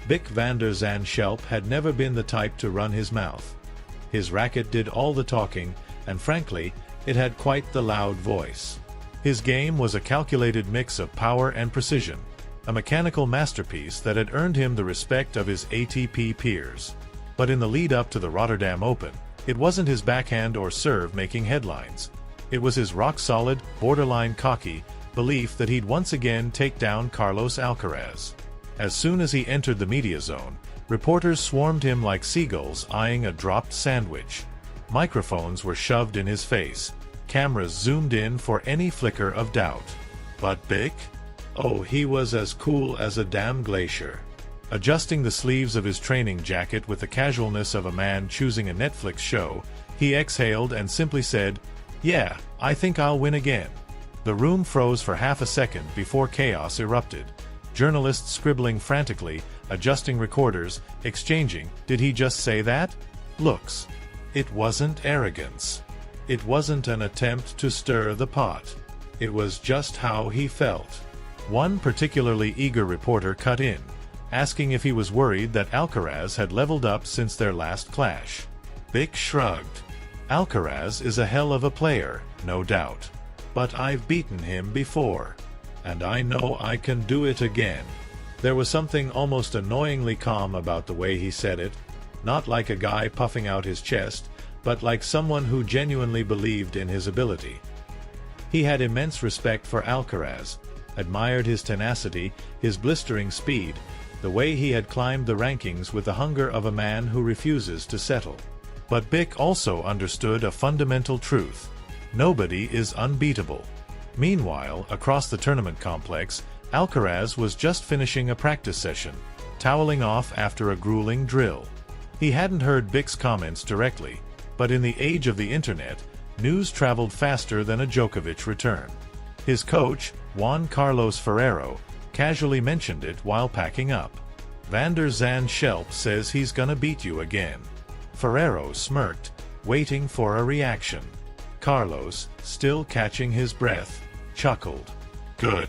Bick van der Zandschulp had never been the type to run his mouth. His racket did all the talking, and frankly, it had quite the loud voice. His game was a calculated mix of power and precision, a mechanical masterpiece that had earned him the respect of his ATP peers. But in the lead-up to the Rotterdam Open, it wasn't his backhand or serve making headlines. It was his rock-solid, borderline cocky belief that he'd once again take down Carlos Alcaraz. As soon as he entered the media zone, reporters swarmed him like seagulls eyeing a dropped sandwich. Microphones were shoved in his face. Cameras zoomed in for any flicker of doubt. But Bick? Oh, he was as cool as a damn glacier. Adjusting the sleeves of his training jacket with the casualness of a man choosing a Netflix show, he exhaled and simply said, "Yeah, I think I'll win again." The room froze for half a second before chaos erupted. Journalists scribbling frantically, adjusting recorders, exchanging, "Did he just say that?" looks. It wasn't arrogance. It wasn't an attempt to stir the pot. It was just how he felt. One particularly eager reporter cut in, asking if he was worried that Alcaraz had leveled up since their last clash. Bick shrugged. "Alcaraz is a hell of a player, no doubt. But I've beaten him before. And I know I can do it again." There was something almost annoyingly calm about the way he said it, not like a guy puffing out his chest, but like someone who genuinely believed in his ability. He had immense respect for Alcaraz, admired his tenacity, his blistering speed, the way he had climbed the rankings with the hunger of a man who refuses to settle. But Bick also understood a fundamental truth. Nobody is unbeatable. Meanwhile, across the tournament complex, Alcaraz was just finishing a practice session, toweling off after a grueling drill. He hadn't heard Bick's comments directly, but in the age of the internet, news traveled faster than a Djokovic return. His coach, Juan Carlos Ferrero, casually mentioned it while packing up. "Van der Zandschulp says he's gonna beat you again." Ferrero smirked, waiting for a reaction. Carlos, still catching his breath, chuckled. "Good.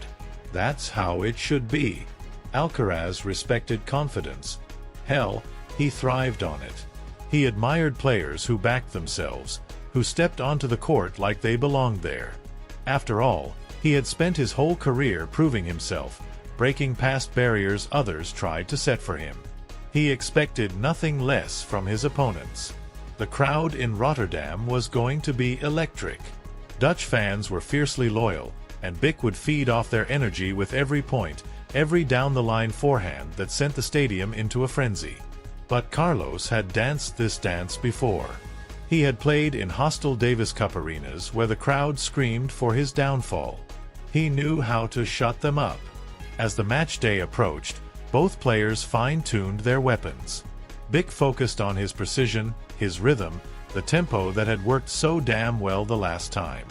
That's how it should be." Alcaraz respected confidence. Hell, he thrived on it. He admired players who backed themselves, who stepped onto the court like they belonged there. After all, he had spent his whole career proving himself, breaking past barriers others tried to set for him. He expected nothing less from his opponents. The crowd in Rotterdam was going to be electric. Dutch fans were fiercely loyal, and Bick would feed off their energy with every point, every down-the-line forehand that sent the stadium into a frenzy. But Carlos had danced this dance before. He had played in hostile Davis Cup arenas where the crowd screamed for his downfall. He knew how to shut them up. As the match day approached, both players fine-tuned their weapons. Bick focused on his precision, his rhythm, the tempo that had worked so damn well the last time.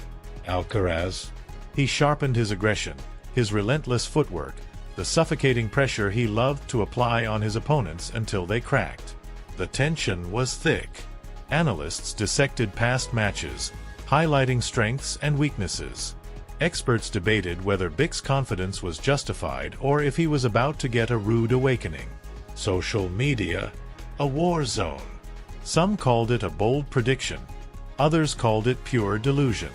Alcaraz. He sharpened his aggression, his relentless footwork, the suffocating pressure he loved to apply on his opponents until they cracked. The tension was thick. Analysts dissected past matches, highlighting strengths and weaknesses. Experts debated whether Bick's confidence was justified or if he was about to get a rude awakening. Social media, a war zone. Some called it a bold prediction. Others called it pure delusion.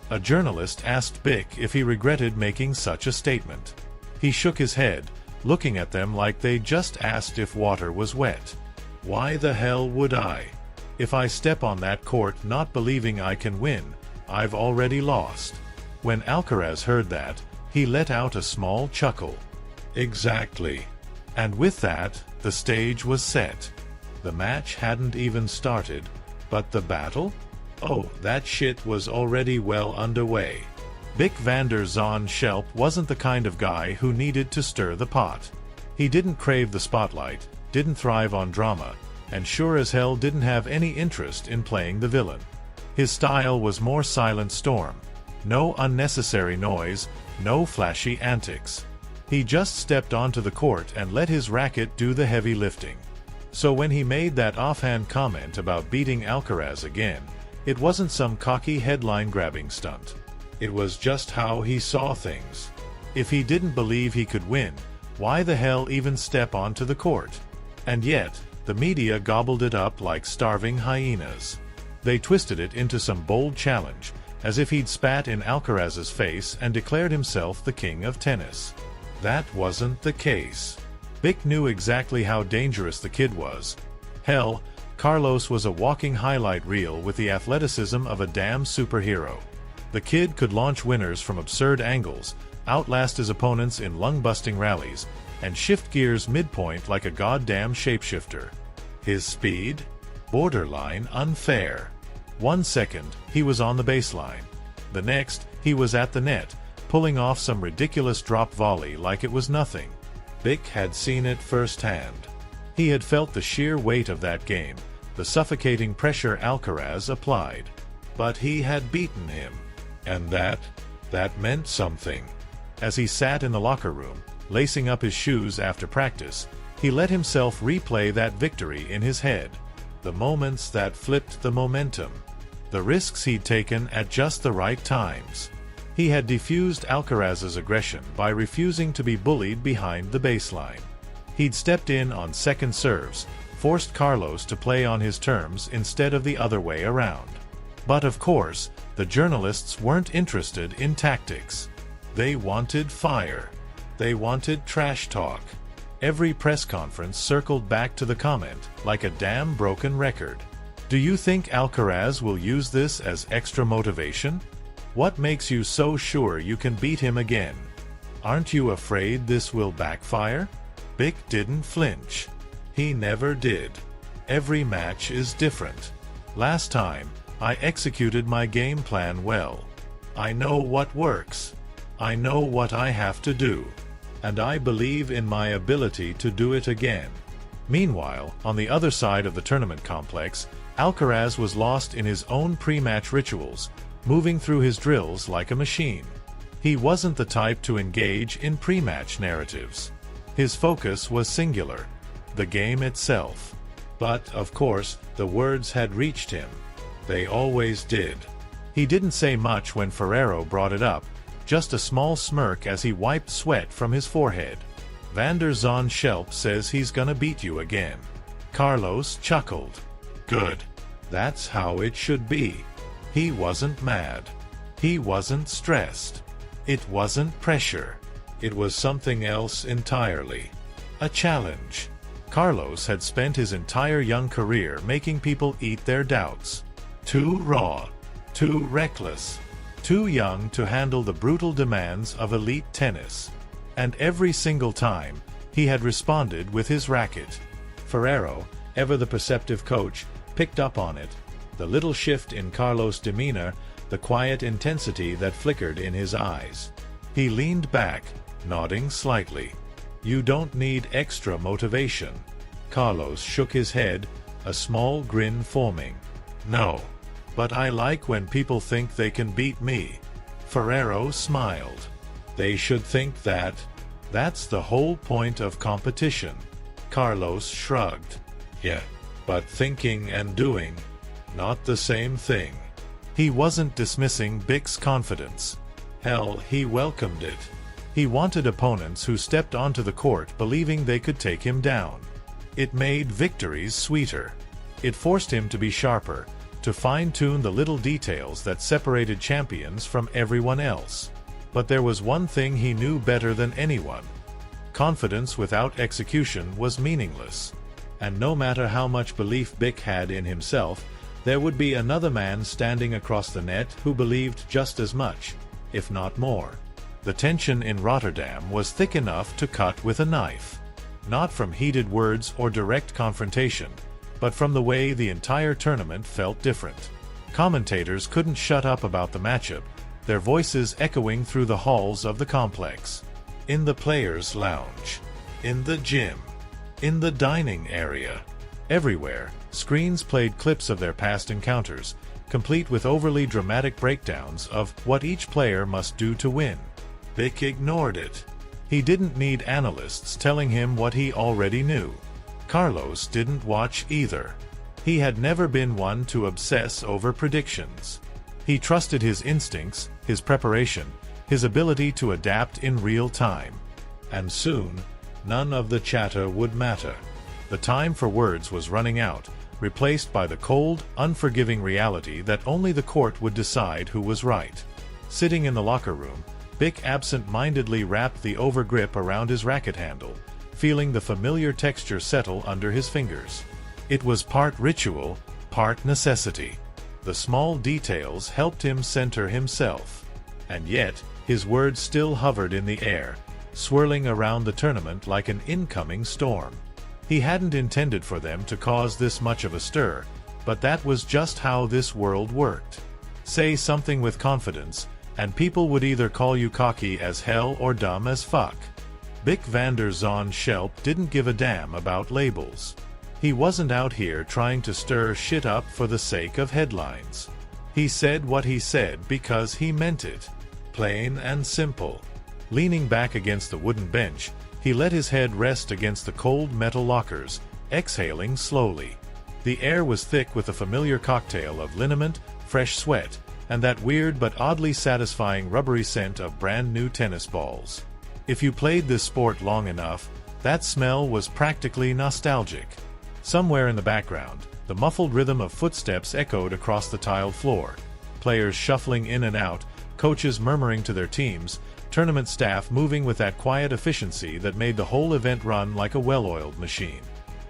A journalist asked Bick if he regretted making such a statement. He shook his head, looking at them like they just asked if water was wet. "Why the hell would I? If I step on that court not believing I can win, I've already lost." When Alcaraz heard that, he let out a small chuckle. Exactly. And with that, the stage was set. The match hadn't even started, but the battle? Oh, that shit was already well underway. Bick van der Zandschulp wasn't the kind of guy who needed to stir the pot. He didn't crave the spotlight, didn't thrive on drama, and sure as hell didn't have any interest in playing the villain. His style was more silent storm. No unnecessary noise, no flashy antics. He just stepped onto the court and let his racket do the heavy lifting. So when he made that offhand comment about beating Alcaraz again, it wasn't some cocky headline-grabbing stunt. It was just how he saw things. If he didn't believe he could win, Why the hell even step onto the court? And yet, the media gobbled it up like starving hyenas. They twisted it into some bold challenge, as if he'd spat in Alcaraz's face and declared himself the king of tennis. That wasn't the case. Bick knew exactly how dangerous the kid was. Hell, Carlos was a walking highlight reel with the athleticism of a damn superhero. The kid could launch winners from absurd angles, outlast his opponents in lung-busting rallies, and shift gears midpoint like a goddamn shapeshifter. His speed? Borderline unfair. 1 second, he was on the baseline. The next, he was at the net, pulling off some ridiculous drop volley like it was nothing. Bick had seen it firsthand. He had felt the sheer weight of that game, the suffocating pressure Alcaraz applied. But he had beaten him. And that meant something. As he sat in the locker room, lacing up his shoes after practice, he let himself replay that victory in his head. The moments that flipped the momentum. The risks he'd taken at just the right times. He had defused Alcaraz's aggression by refusing to be bullied behind the baseline. He'd stepped in on second serves, forced Carlos to play on his terms instead of the other way around. But of course, the journalists weren't interested in tactics. They wanted fire. They wanted trash talk. Every press conference circled back to the comment, like a damn broken record. Do you think Alcaraz will use this as extra motivation? What makes you so sure you can beat him again? Aren't you afraid this will backfire? Bick didn't flinch. He never did. Every match is different. Last time, I executed my game plan well. I know what works. I know what I have to do. And I believe in my ability to do it again. Meanwhile, on the other side of the tournament complex, Alcaraz was lost in his own pre-match rituals, moving through his drills like a machine. He wasn't the type to engage in pre-match narratives. His focus was singular, the game itself. But, of course, the words had reached him. They always did. He didn't say much when Ferrero brought it up, just a small smirk as he wiped sweat from his forehead. Zandschulp says he's gonna beat you again. Carlos chuckled. Good. That's how it should be. He wasn't mad. He wasn't stressed. It wasn't pressure. It was something else entirely. A challenge. Carlos had spent his entire young career making people eat their doubts. Too raw. Too reckless. Too young to handle the brutal demands of elite tennis. And every single time, he had responded with his racket. Ferrero, ever the perceptive coach, picked up on it. The little shift in Carlos' demeanor, the quiet intensity that flickered in his eyes. He leaned back, nodding slightly. You don't need extra motivation. Carlos shook his head, a small grin forming. No. But I like when people think they can beat me. Ferrero smiled. They should think that. That's the whole point of competition. Carlos shrugged. Yeah, but thinking and doing, not the same thing. He wasn't dismissing Bick's confidence. Hell, he welcomed it. He wanted opponents who stepped onto the court believing they could take him down. It made victories sweeter. It forced him to be sharper, to fine-tune the little details that separated champions from everyone else. But there was one thing he knew better than anyone. Confidence without execution was meaningless. And no matter how much belief Bick had in himself, there would be another man standing across the net who believed just as much, if not more. The tension in Rotterdam was thick enough to cut with a knife. Not from heated words or direct confrontation, but from the way the entire tournament felt different. Commentators couldn't shut up about the matchup, their voices echoing through the halls of the complex. In the players' lounge. In the gym. In the dining area. Everywhere, screens played clips of their past encounters, complete with overly dramatic breakdowns of what each player must do to win. Bick ignored it. He didn't need analysts telling him what he already knew. Carlos didn't watch either. He had never been one to obsess over predictions. He trusted his instincts, his preparation, his ability to adapt in real time. And soon, none of the chatter would matter. The time for words was running out, replaced by the cold, unforgiving reality that only the court would decide who was right. Sitting in the locker room, Bick absent-mindedly wrapped the overgrip around his racket handle, feeling the familiar texture settle under his fingers. It was part ritual, part necessity. The small details helped him center himself. And yet, his words still hovered in the air, swirling around the tournament like an incoming storm. He hadn't intended for them to cause this much of a stir, but that was just how this world worked. Say something with confidence, and people would either call you cocky as hell or dumb as fuck. Bick van der Zandschulp didn't give a damn about labels. He wasn't out here trying to stir shit up for the sake of headlines. He said what he said because he meant it. Plain and simple. Leaning back against the wooden bench, he let his head rest against the cold metal lockers, exhaling slowly. The air was thick with a familiar cocktail of liniment, fresh sweat, and that weird but oddly satisfying rubbery scent of brand new tennis balls. If you played this sport long enough, that smell was practically nostalgic. Somewhere in the background, the muffled rhythm of footsteps echoed across the tiled floor. Players shuffling in and out, coaches murmuring to their teams, tournament staff moving with that quiet efficiency that made the whole event run like a well-oiled machine.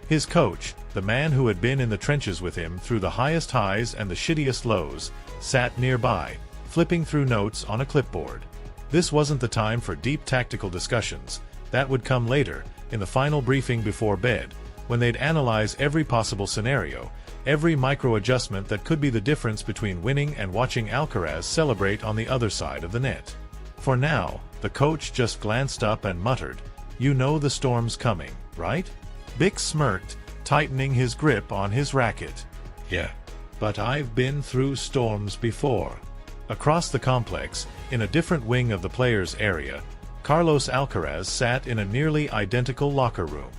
His coach, the man who had been in the trenches with him through the highest highs and the shittiest lows, sat nearby, flipping through notes on a clipboard. This wasn't the time for deep tactical discussions. That would come later, in the final briefing before bed, when they'd analyze every possible scenario, every micro-adjustment that could be the difference between winning and watching Alcaraz celebrate on the other side of the net. For now, the coach just glanced up and muttered, "You know the storm's coming, right?" Bick smirked, tightening his grip on his racket. "Yeah, but I've been through storms before." Across the complex, in a different wing of the players' area, Carlos Alcaraz sat in a nearly identical locker room.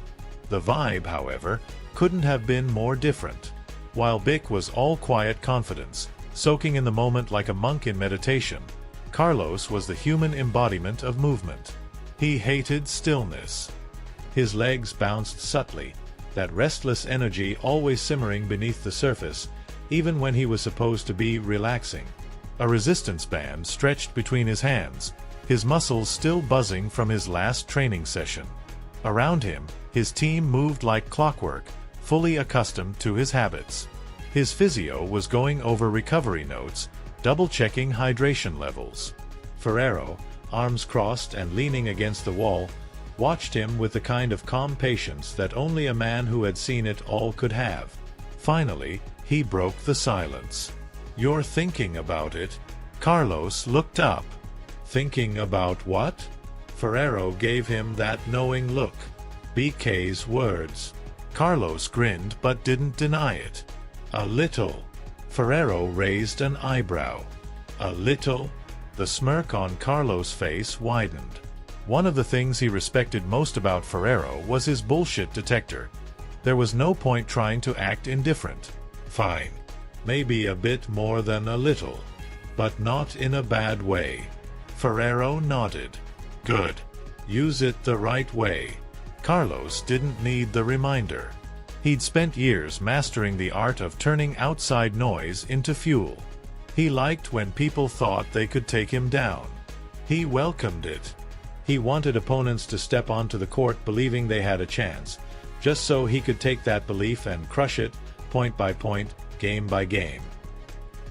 The vibe, however, couldn't have been more different. While Bick was all quiet confidence, soaking in the moment like a monk in meditation, Carlos was the human embodiment of movement. He hated stillness. His legs bounced subtly, that restless energy always simmering beneath the surface, even when he was supposed to be relaxing. A resistance band stretched between his hands, his muscles still buzzing from his last training session. Around him, his team moved like clockwork, fully accustomed to his habits. His physio was going over recovery notes, double-checking hydration levels. Ferrero, arms crossed and leaning against the wall, watched him with the kind of calm patience that only a man who had seen it all could have. Finally, he broke the silence. "You're thinking about it?" Carlos looked up. "Thinking about what?" Ferrero gave him that knowing look. BK's words. Carlos grinned but didn't deny it. "A little." Ferrero raised an eyebrow. "A little?" The smirk on Carlos' face widened. One of the things he respected most about Ferrero was his bullshit detector. There was no point trying to act indifferent. "Fine. Maybe a bit more than a little. But not in a bad way." Ferrero nodded. "Good. Use it the right way." Carlos didn't need the reminder. He'd spent years mastering the art of turning outside noise into fuel. He liked when people thought they could take him down. He welcomed it. He wanted opponents to step onto the court believing they had a chance, just so he could take that belief and crush it, point by point, game by game.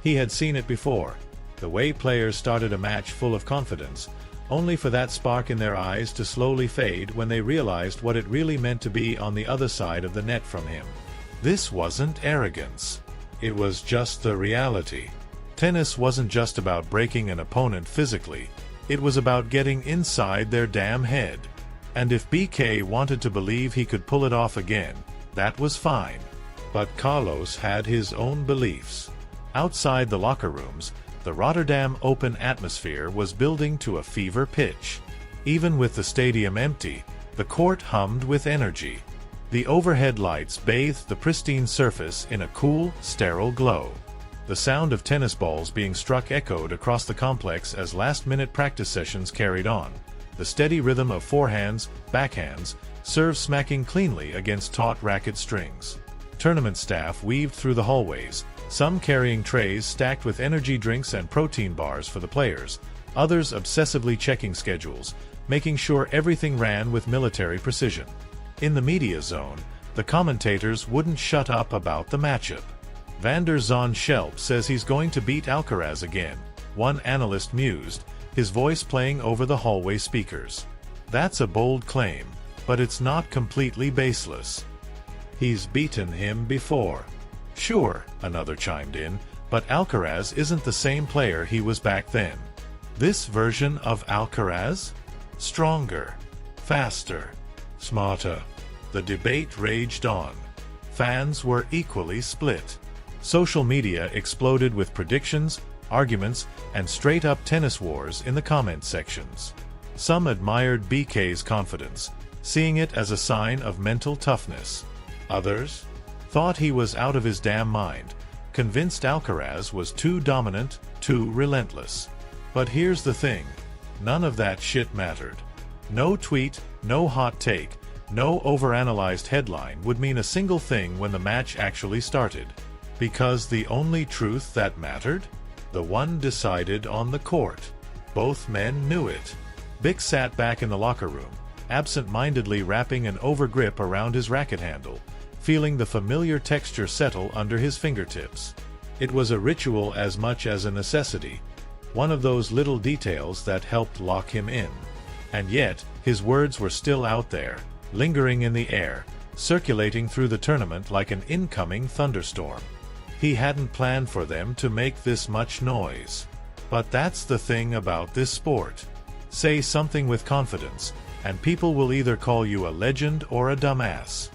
He had seen it before, the way players started a match full of confidence, only for that spark in their eyes to slowly fade when they realized what it really meant to be on the other side of the net from him. This wasn't arrogance. It was just the reality. Tennis wasn't just about breaking an opponent physically, it was about getting inside their damn head. And if BK wanted to believe he could pull it off again, that was fine. But Carlos had his own beliefs. Outside the locker rooms, the Rotterdam Open atmosphere was building to a fever pitch. Even with the stadium empty, the court hummed with energy. The overhead lights bathed the pristine surface in a cool, sterile glow. The sound of tennis balls being struck echoed across the complex as last-minute practice sessions carried on. The steady rhythm of forehands, backhands, serve smacking cleanly against taut racket strings. Tournament staff weaved through the hallways, some carrying trays stacked with energy drinks and protein bars for the players, others obsessively checking schedules, making sure everything ran with military precision. In the media zone, the commentators wouldn't shut up about the matchup. Vander Zandschulp says he's going to beat Alcaraz again, one analyst mused, his voice playing over the hallway speakers. That's a bold claim, but it's not completely baseless. He's beaten him before. Sure, another chimed in, but Alcaraz isn't the same player he was back then. This version of Alcaraz? Stronger, faster, smarter. The debate raged on. Fans were equally split. Social media exploded with predictions, arguments, and straight-up tennis wars in the comment sections. Some admired Bick's confidence, seeing it as a sign of mental toughness. Others thought he was out of his damn mind, convinced Alcaraz was too dominant, too relentless. But here's the thing, none of that shit mattered. No tweet, no hot take, no overanalyzed headline would mean a single thing when the match actually started. Because the only truth that mattered? The one decided on the court. Both men knew it. Bick sat back in the locker room, absent-mindedly wrapping an overgrip around his racket handle, feeling the familiar texture settle under his fingertips. It was a ritual as much as a necessity, one of those little details that helped lock him in. And yet, his words were still out there, lingering in the air, circulating through the tournament like an incoming thunderstorm. He hadn't planned for them to make this much noise. But that's the thing about this sport. Say something with confidence, and people will either call you a legend or a dumbass.